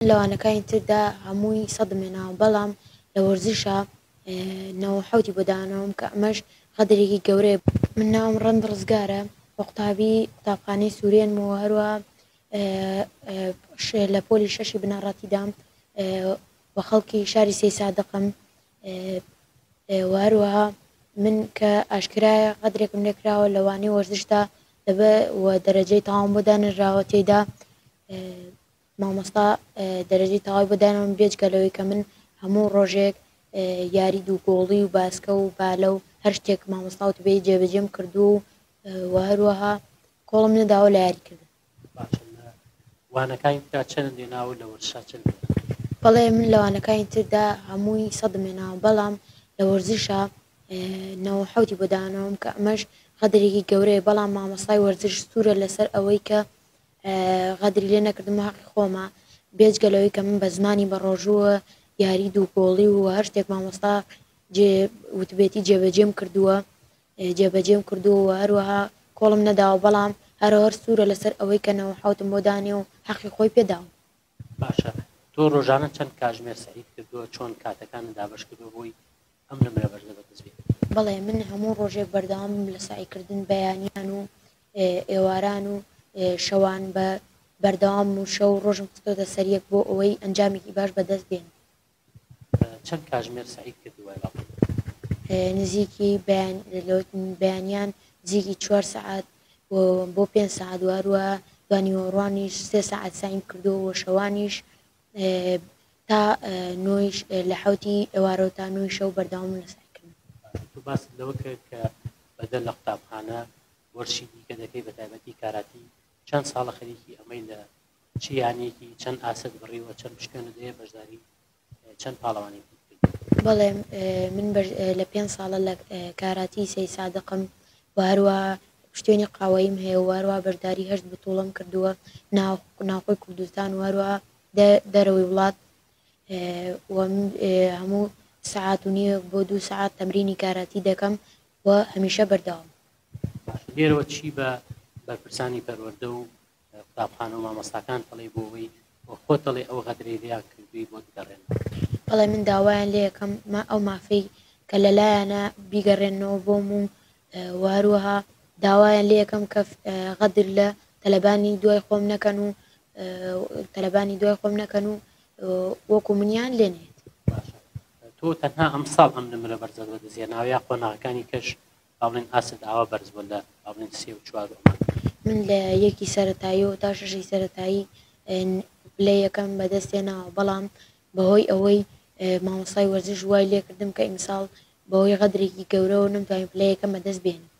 لەوانەکانی تردا هەمووی سەدمێناوە بەڵام لە وەرزشە نەوەحەوتی بۆدانەوەم کە ئەمەش قەدرێکی گەورەیە. من ناوم ڕەند ڕزگارە بە قوتابی قوتابخانەی سوورێنمەوە هەروە لە پۆلی شەشی بنەڕەتیدام بە خەڵکی شاری سێ سادقم هەروەها من کە ئاشکرایە قەدرێکم لێکراوە لەوانەی وەرزشدا و دەرەجەی تەواوم بۆ دانراوە تێیدا مامۆستا دەرەجەی تەواوی بۆدانەوەم بێجگەلەوەی کە من هەموو ڕۆژێک یاری دووگۆڵی و باسکە و بالە و هەر شتێک مامۆستا وتبێ جێبەجێم کردو و هەروەها کۆڵم نەداوە لە یاریکردن. وانەکانی ترا چەند دێناوە لە وەرزشا چەند؟ بەڵێ من لەوانەکانی تردا هەمووی سەدمێناوە بەڵام لە وەرزشە نەوەحەوتی بۆدانەوەم کە ئەمەش قەدرێکی گەورەیە بەڵام مامۆستای وەرزش سوورە لەسەر ئەوەی کە قەدری لێ نەکردم حەقی خۆمە بێجگەلەوەی کە من بە زمانی بە ڕۆژووە یاری دووگۆڵی و هەر شتێک مامۆستا وتبێتی جێبەجێم کردووە و هەروەها کۆڵم نەداوە بەڵام هەر سوورە لەسەر ئەوەی کە نەوەحەوتم بۆ دانێ و حەقی خۆی پێداوە. باشە تۆ ڕۆژانە چەند کاتژمێر سەعید کردووە چۆن کاتەکانت دابەش کردووە بۆی ئەم نمرە بەرزە بەدەست بێت؟ بەڵێ من هەموو ڕۆژێک بەردەوام لە سعیکردن بەیانیان و ئێواران و شەوان بە بەردەوام و شەو ڕۆژم خستۆتە سەریەک بۆ ئەوەی ئەنجامێکی باش بەدەست بێن. چەند کاتژمێر سەعید کردووە؟ نزیکی بەیانیان نزیکی 4 سەعات بۆ 5 سەعات و هەروەها دوانیوەڕوانیش 3 سەعات سایم کردووە شەوانیش تا نۆیش لە حوتی ئێوارەوە تا نۆی شەو بەردەوام لە سعیکردن. تو باست لەوە کرد کە بەدەر لە قوتابخانە وەرشی دیکە دەکەی بە تایبەتی کاراتی چەند ساڵە خەریکی ئەمەی لە چی یانێکی چەند ئاسەد بڕیوە چەند شوێنە دەیە بەشداری چەند پاڵەوانێکی بەڵێ من لە 5 ساڵە لە کاراتی سەی سادقم و هەروەها پشتێنی قاوەیم هەیە و هەروەها بەشداری 8 بتوڵەم کردووە ناوخۆی کوردستان و هەروەها دەرەوەی وڵات هەموو سەعات و نیوە بۆ 2 سەعات تەمرینی کاراتی دەکەم و هەمیشە بەردەوام. لێرەوە چی بە بەرپرسانی پەروەردە و قوتابخانە و مامۆستاکان دەڵێ بۆ ئەوەی خۆت دەڵێ ئەو غەدرەی لێیان کردووی بۆ بگەڕێن؟ بەڵێ من داوایان لێ یەکەم ئەو مافەی کە لەلایەنە بیگەڕێنەوە بۆم و هەروەها داوایان لێ یەکەم کە غەدر لە تەلەبانی دوای خۆم نەکەن و وەکو منیان لێنێت. تۆ تەنها ئەم ساڵ ئەم نمرە بەرزە بەدەستهێناوە یا قۆناغەکانی کەش باڵێن ئاسد ئاوا بەرز بۆ لە باڵێن 3 و 4 من لە 1 سەرەتایی و تا 6 سەرەتایی لە یەکەم بەدەستهێناوە بەڵام بەهۆی ئەوەی مامۆستای وەرزش وای لێکردم کە ئیمساڵ بەهۆی غەدرێکی گەورەوە نەمتوانین پلەیەکەم بەدەست بێنم.